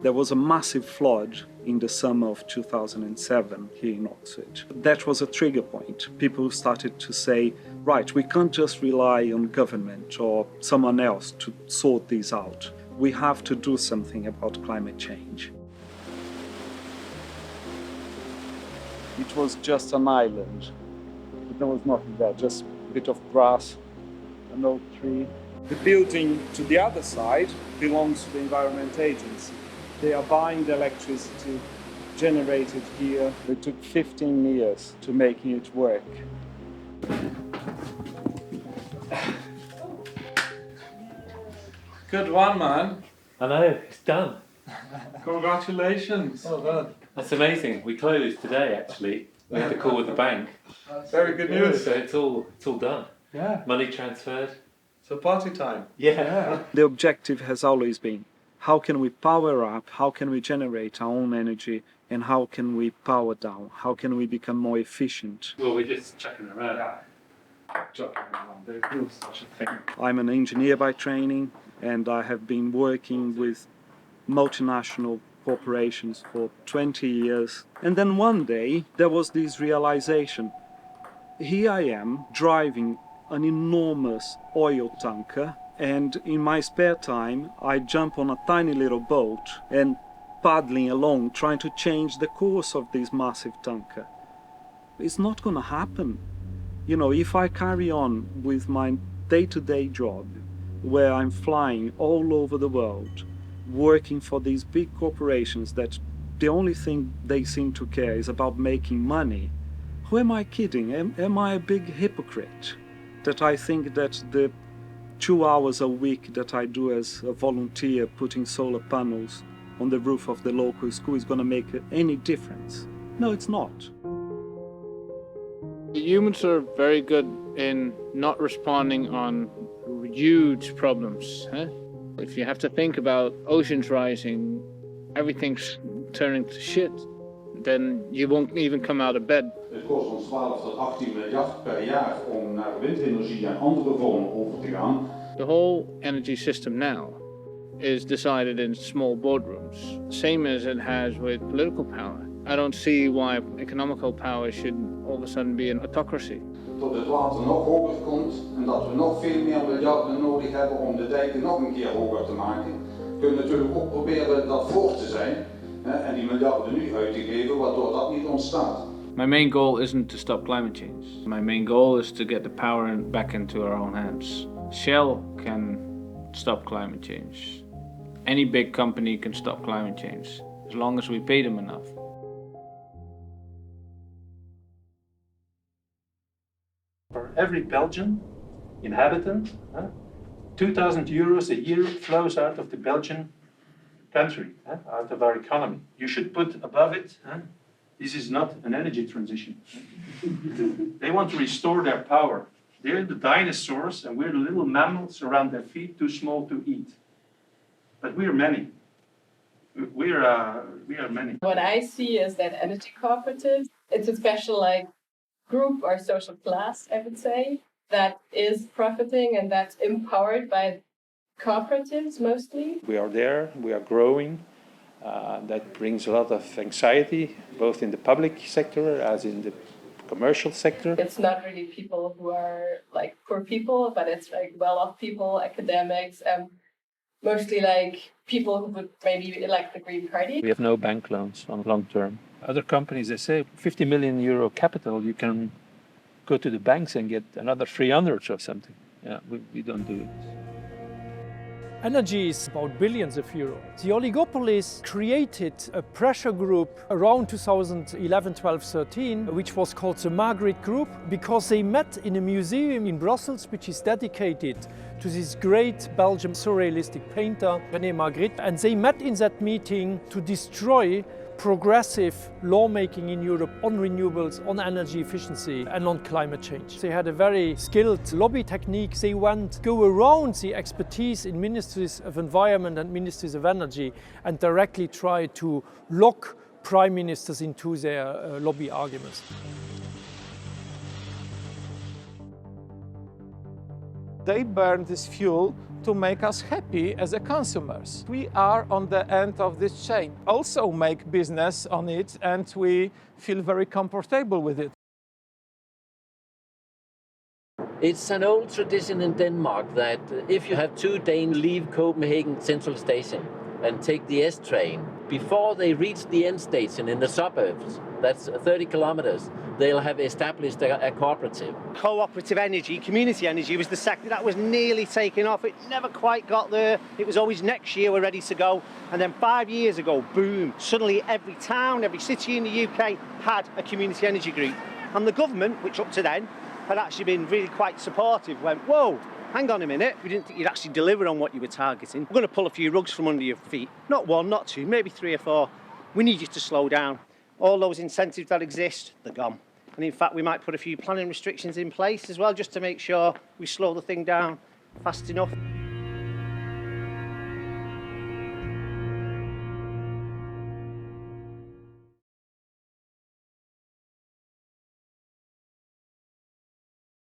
There was a massive flood in the summer of 2007 here in Oxford. That was a trigger point. People started to say, right, we can't just rely on government or someone else to sort this out. We have to do something about climate change. It was just an island. There was nothing there, just a bit of grass, an oak tree. The building to the other side belongs to the Environment Agency. They are buying the electricity generated here. It took 15 years to making it work. Good one, man. I know, it's done. Congratulations. Well done. That's amazing. We closed today, actually. We had to call with the bank. Very good news. So it's all done. Yeah. Money transferred. So party time. Yeah. The objective has always been, how can we power up, how can we generate our own energy, and how can we power down? How can we become more efficient? Well, we're just chucking around. There's no such a thing. I'm an engineer by training, and I have been working with multinational corporations for 20 years. And then one day, there was this realization. Here I am, driving an enormous oil tanker, and in my spare time, I jump on a tiny little boat and paddling along, trying to change the course of this massive tanker. It's not going to happen. You know, if I carry on with my day-to-day job, where I'm flying all over the world, working for these big corporations that the only thing they seem to care is about making money, who am I kidding? Am I a big hypocrite? That I think that the 2 hours a week that I do as a volunteer putting solar panels on the roof of the local school is going to make any difference? No, it's not. Humans are very good in not responding on huge problems. If you have to think about oceans rising, everything's turning to shit, then you won't even come out of bed. Het kost ons 12 tot 18 miljard per jaar om naar windenergie en andere vormen over te gaan. The whole energy system now is decided in small boardrooms, same as it has with political power. I don't see why economical power should all of a sudden be an autocracy. Tot het water nog hoger komt en dat we nog veel meer miljarden nodig hebben om de dijken nog een keer hoger te maken. Kunnen we natuurlijk ook proberen dat voor te zijn en die miljarden nu uit te geven, waardoor dat niet ontstaat. My main goal isn't to stop climate change. My main goal is to get the power back into our own hands. Shell can stop climate change. Any big company can stop climate change, as long as we pay them enough. For every Belgian inhabitant, 2,000 euros a year flows out of the Belgian country, out of our economy. You should put above it, this is not an energy transition. They want to restore their power. They're the dinosaurs and we're the little mammals around their feet, too small to eat. But we're many. We are many. What I see is that energy cooperatives, it's a special group or social class, I would say, that is profiting and that's empowered by cooperatives mostly. We are there, we are growing. That brings a lot of anxiety, both in the public sector as in the commercial sector. It's not really people who are poor people, but it's well-off people, academics, mostly people who would maybe like the Green Party. We have no bank loans on long term. Other companies, they say 50 million euro capital, you can go to the banks and get another 300 or something. Yeah, we don't do it. Energy is about billions of euros. The oligopolies created a pressure group around 2011, 12, 13, which was called the Magritte Group, because they met in a museum in Brussels, which is dedicated to this great Belgian surrealistic painter, René Magritte. And they met in that meeting to destroy progressive lawmaking in Europe on renewables, on energy efficiency and on climate change. They had a very skilled lobby technique. They go around the expertise in ministries of environment and ministries of energy and directly try to lock prime ministers into their lobby arguments. They burn this fuel to make us happy as a consumers. We are on the end of this chain. Also make business on it, and we feel very comfortable with it. It's an old tradition in Denmark that if you have two Danes leave Copenhagen Central Station and take the S train, before they reach the end station in the suburbs, that's 30 kilometers, they'll have established a cooperative. Cooperative energy, community energy was the sector that was nearly taken off. It never quite got there. It was always next year we're ready to go. And then 5 years ago, boom, suddenly every town, every city in the UK had a community energy group. And the government, which up to then had actually been really quite supportive, went, whoa, hang on a minute, we didn't think you'd actually deliver on what you were targeting. We're going to pull a few rugs from under your feet. Not one, not two, maybe 3 or 4. We need you to slow down. All those incentives that exist, they're gone. And in fact, we might put a few planning restrictions in place as well, just to make sure we slow the thing down fast enough.